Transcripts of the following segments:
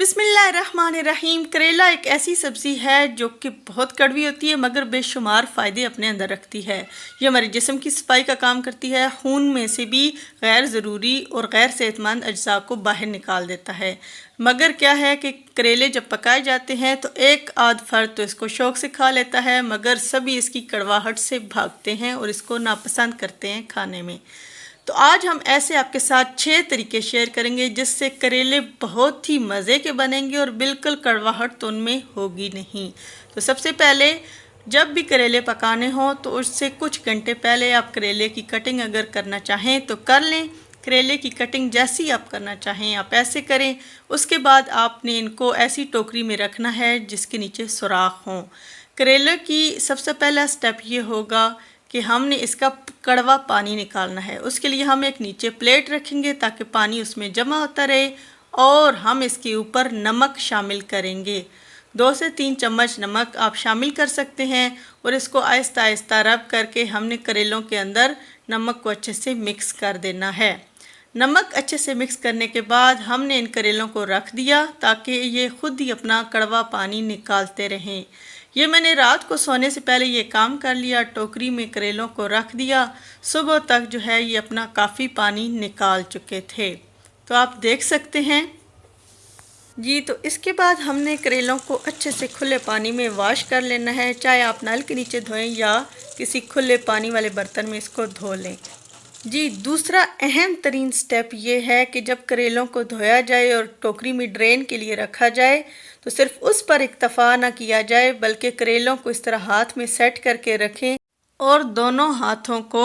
बिस्मिल्लाहिर्रहमानिर्रहीम। करेला एक ऐसी सब्ज़ी है जो कि बहुत कड़वी होती है मगर बेशुमार फ़ायदे अपने अंदर रखती है। ये हमारे जिस्म की सफाई का काम करती है, खून में से भी गैर ज़रूरी और गैर सेहतमंद अज्जा को बाहर निकाल देता है। मगर क्या है कि करेले जब पकाए जाते हैं तो एक आध फर्द तो इसको शौक़ से खा लेता है, मगर सभी इसकी कड़वाहट से भागते हैं और इसको नापसंद करते हैं खाने में। तो आज हम ऐसे आपके साथ 6 तरीके शेयर करेंगे जिससे करेले बहुत ही मज़े के बनेंगे और बिल्कुल कड़वाहट तो उनमें होगी नहीं। तो सबसे पहले जब भी करेले पकाने हों तो उससे कुछ घंटे पहले आप करेले की कटिंग अगर करना चाहें तो कर लें। करेले की कटिंग जैसी आप करना चाहें आप ऐसे करें। उसके बाद आपने इनको ऐसी टोकरी में रखना है जिसके नीचे सुराख हों। करेले की सबसे पहला स्टेप ये होगा कि हमने इसका कड़वा पानी निकालना है। उसके लिए हम एक नीचे प्लेट रखेंगे ताकि पानी उसमें जमा होता रहे और हम इसके ऊपर नमक शामिल करेंगे। 2 से 3 चम्मच नमक आप शामिल कर सकते हैं और इसको आहिस्ता आहिस्ता रब करके हमने करेलों के अंदर नमक को अच्छे से मिक्स कर देना है। नमक अच्छे से मिक्स करने के बाद हमने इन करेलों को रख दिया ताकि ये खुद ही अपना कड़वा पानी निकालते रहें। ये मैंने रात को सोने से पहले ये काम कर लिया, टोकरी में करेलों को रख दिया। सुबह तक जो है ये अपना काफ़ी पानी निकाल चुके थे, तो आप देख सकते हैं जी। तो इसके बाद हमने करेलों को अच्छे से खुले पानी में वॉश कर लेना है, चाहे आप नल के नीचे धोएं या किसी खुले पानी वाले बर्तन में इसको धो लें जी। दूसरा अहम तरीन स्टेप ये है कि जब करेलों को धोया जाए और टोकरी में ड्रेन के लिए रखा जाए तो सिर्फ उस पर इक्तफ़ा ना किया जाए बल्कि करेलों को इस तरह हाथ में सेट करके रखें और दोनों हाथों को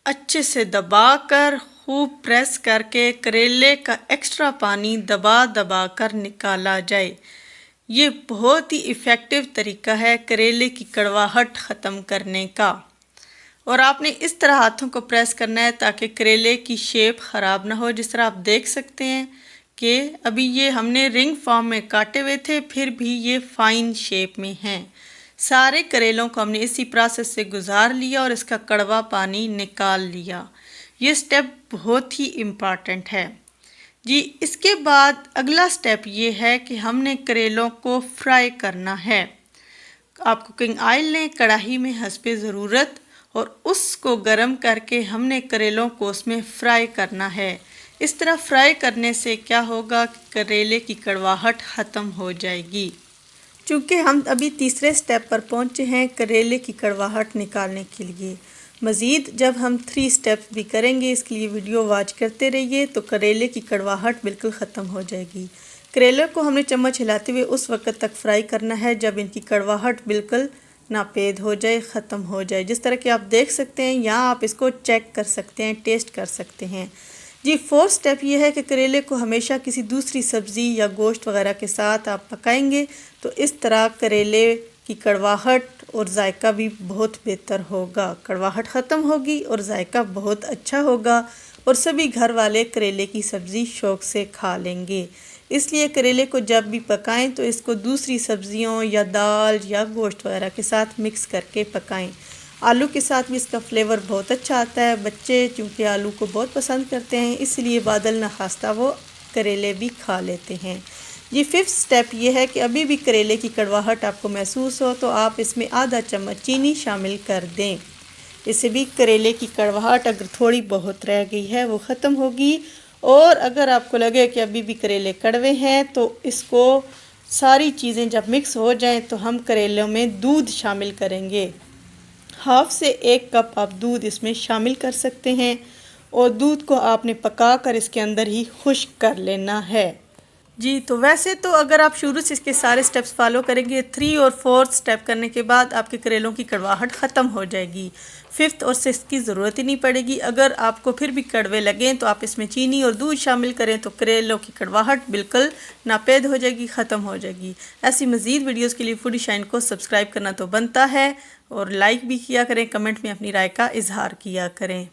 अच्छे से दबाकर खूब प्रेस करके करेले का एक्स्ट्रा पानी दबा दबा कर निकाला जाए। ये बहुत ही इफ़ेक्टिव तरीका है करेले की कड़वाहट ख़त्म करने का। और आपने इस तरह हाथों को प्रेस करना है ताकि करेले की शेप ख़राब ना हो। जिस तरह आप देख सकते हैं कि अभी ये हमने रिंग फॉर्म में काटे हुए थे, फिर भी ये फ़ाइन शेप में हैं। सारे करेलों को हमने इसी प्रोसेस से गुजार लिया और इसका कड़वा पानी निकाल लिया। ये स्टेप बहुत ही इम्पॉर्टेंट है जी। इसके बाद अगला स्टेप ये है कि हमने करेलों को फ्राई करना है। आप कुकिंग ऑयल लें, कढ़ाई में हस्बे ज़रूरत, और उसको गर्म करके हमने करेलों को उसमें फ्राई करना है। इस तरह फ्राई करने से क्या होगा कि करेले की कड़वाहट ख़त्म हो जाएगी। चूँकि हम अभी तीसरे स्टेप पर पहुँचे हैं करेले की कड़वाहट निकालने के लिए। मज़ीद जब हम 3 स्टेप्स भी करेंगे, इसके लिए वीडियो वॉच करते रहिए तो करेले की कड़वाहट बिल्कुल ख़त्म हो जाएगी। करेले को हमने चम्मच हिलाते हुए उस वक्त तक फ्राई करना है जब इनकी कड़वाहट बिल्कुल नापेद हो जाए, ख़त्म हो जाए। जिस तरह कि आप देख सकते हैं यहाँ आप इसको चेक कर सकते हैं, टेस्ट कर सकते हैं जी। 4th स्टेप ये है कि करेले को हमेशा किसी दूसरी सब्ज़ी या गोश्त वगैरह के साथ आप पकाएंगे तो इस तरह करेले की कड़वाहट और जायका भी बहुत बेहतर होगा। कड़वाहट ख़त्म होगी और जायका बहुत अच्छा होगा और सभी घर वाले करेले की सब्ज़ी शौक़ से खा लेंगे। इसलिए करेले को जब भी पकाएं तो इसको दूसरी सब्ज़ियों या दाल या गोश्त वगैरह के साथ मिक्स करके पकाएं। आलू के साथ भी इसका फ्लेवर बहुत अच्छा आता है। बच्चे चूँकि आलू को बहुत पसंद करते हैं इसलिए बादल न खास्ता वो करेले भी खा लेते हैं जी। 5th स्टेप ये है कि अभी भी करेले की कड़वाहट आपको महसूस हो तो आप इसमें आधा चम्मच चीनी शामिल कर दें। इससे भी करेले की कड़वाहट अगर थोड़ी बहुत रह गई है वो ख़त्म होगी। और अगर आपको लगे कि अभी भी करेले कड़वे हैं तो इसको सारी चीज़ें जब मिक्स हो जाएं तो हम करेलों में दूध शामिल करेंगे। हाफ से 1 कप आप दूध इसमें शामिल कर सकते हैं और दूध को आपने पका कर इसके अंदर ही खुश्क कर लेना है जी। तो वैसे तो अगर आप शुरू से इसके सारे स्टेप्स फॉलो करेंगे 3 और 4th स्टेप करने के बाद आपके करेलों की कड़वाहट ख़त्म हो जाएगी। 5th और 6th की ज़रूरत ही नहीं पड़ेगी। अगर आपको फिर भी कड़वे लगें तो आप इसमें चीनी और दूध शामिल करें तो करेलों की कड़वाहट बिल्कुल नापेद हो जाएगी, ख़त्म हो जाएगी। ऐसी मज़ीद वीडियोज़ के लिए फूडी शाइन को सब्सक्राइब करना तो बनता है और लाइक भी किया करें, कमेंट में अपनी राय का इजहार किया करें।